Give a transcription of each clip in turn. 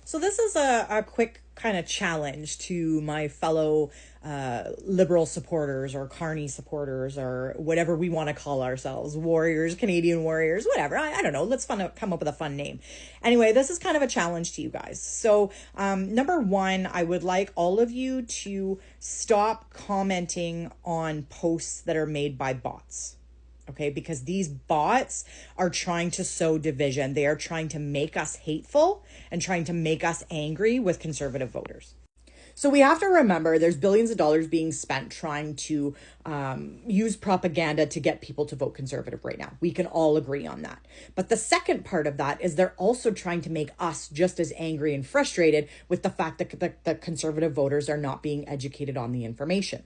So this is a quick kind of challenge to my fellow Liberal supporters or Carney supporters or whatever we want to call ourselves, warriors, Canadian warriors, whatever. I don't know. Let's come up with a fun name. Anyway, this is kind of a challenge to you guys. So number one, I would like all of you to stop commenting on posts that are made by bots. Okay, because these bots are trying to sow division. They are trying to make us hateful and trying to make us angry with conservative voters. So we have to remember there's billions of dollars being spent trying to use propaganda to get people to vote conservative right now. We can all agree on that. But the second part of that is they're also trying to make us just as angry and frustrated with the fact that the conservative voters are not being educated on the information.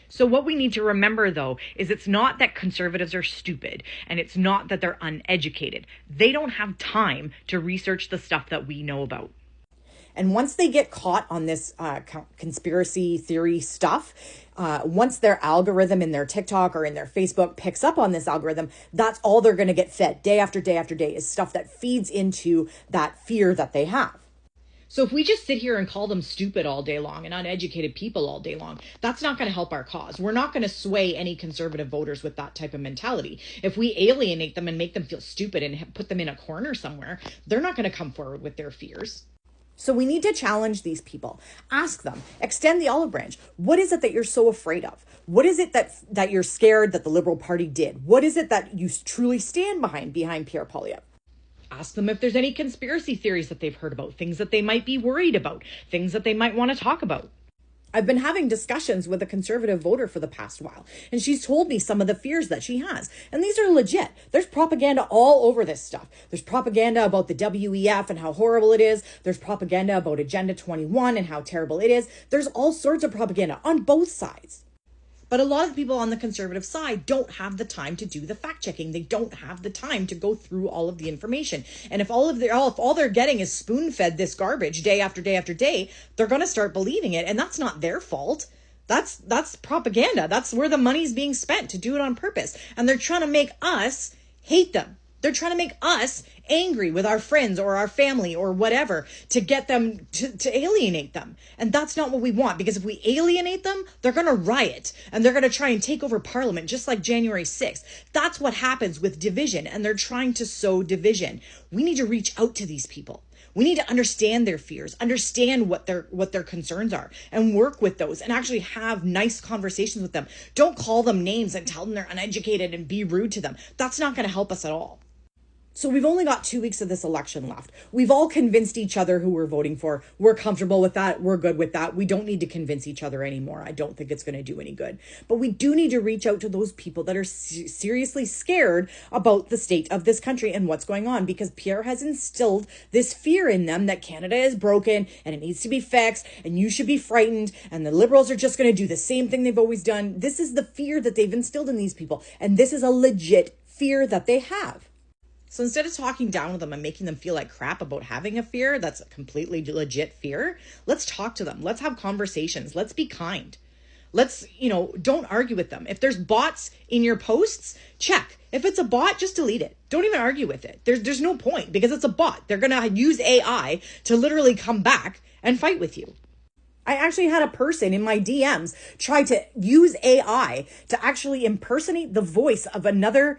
So what we need to remember, though, is it's not that conservatives are stupid and it's not that they're uneducated. They don't have time to research the stuff that we know about. And once they get caught on this conspiracy theory stuff, once their algorithm in their TikTok or in their Facebook picks up on this algorithm, that's all they're going to get fed day after day after day is stuff that feeds into that fear that they have. So if we just sit here and call them stupid all day long and uneducated people all day long, that's not going to help our cause. We're not going to sway any conservative voters with that type of mentality. If we alienate them and make them feel stupid and put them in a corner somewhere, they're not going to come forward with their fears. So we need to challenge these people. Ask them, extend the olive branch. What is it that you're so afraid of? What is it that you're scared that the Liberal Party did? What is it that you truly stand behind Pierre Poilievre? Ask them if there's any conspiracy theories that they've heard about, things that they might be worried about, things that they might want to talk about. I've been having discussions with a conservative voter for the past while, and she's told me some of the fears that she has. And these are legit. There's propaganda all over this stuff. There's propaganda about the WEF and how horrible it is. There's propaganda about Agenda 21 and how terrible it is. There's all sorts of propaganda on both sides. But a lot of people on the conservative side don't have the time to do the fact checking. They don't have the time to go through all of the information. And if all they're getting is spoon fed this garbage day after day after day, they're going to start believing it. And that's not their fault. That's propaganda. That's where the money's being spent to do it on purpose. And they're trying to make us hate them. They're trying to make us angry with our friends or our family or whatever to get them to alienate them. And that's not what we want, because if we alienate them, they're going to riot and they're going to try and take over Parliament just like January 6th. That's what happens with division, and they're trying to sow division. We need to reach out to these people. We need to understand their fears, understand what their concerns are, and work with those and actually have nice conversations with them. Don't call them names and tell them they're uneducated and be rude to them. That's not going to help us at all. So we've only got 2 weeks of this election left. We've all convinced each other who we're voting for. We're comfortable with that. We're good with that. We don't need to convince each other anymore. I don't think it's going to do any good. But we do need to reach out to those people that are seriously scared about the state of this country and what's going on, because Pierre has instilled this fear in them that Canada is broken and it needs to be fixed and you should be frightened and the Liberals are just going to do the same thing they've always done. This is the fear that they've instilled in these people. And this is a legit fear that they have. So instead of talking down with them and making them feel like crap about having a fear that's a completely legit fear, let's talk to them. Let's have conversations. Let's be kind. Let's, don't argue with them. If there's bots in your posts, check. If it's a bot, just delete it. Don't even argue with it. There's no point, because it's a bot. They're going to use AI to literally come back and fight with you. I actually had a person in my DMs try to use AI to actually impersonate the voice of another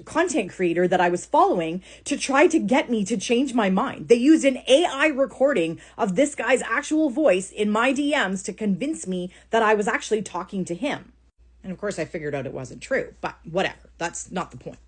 content creator that I was following to try to get me to change my mind. They used an AI recording of this guy's actual voice in my DMs to convince me that I was actually talking to him. And of course I figured out it wasn't true, but whatever. That's not the point.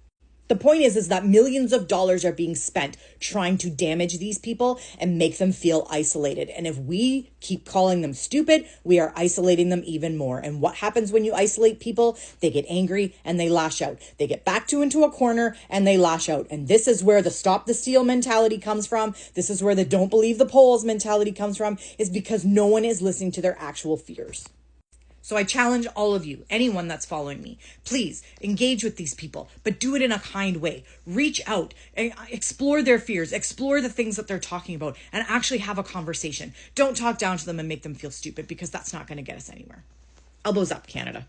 The point is that millions of dollars are being spent trying to damage these people and make them feel isolated. And if we keep calling them stupid, we are isolating them even more. And what happens when you isolate people? They get angry and they lash out. They get backed into a corner and they lash out. And this is where the stop the steal mentality comes from. This is where the don't believe the polls mentality comes from, is because no one is listening to their actual fears. So I challenge all of you, anyone that's following me, please engage with these people, but do it in a kind way. Reach out, explore their fears, explore the things that they're talking about, and actually have a conversation. Don't talk down to them and make them feel stupid, because that's not going to get us anywhere. Elbows up, Canada.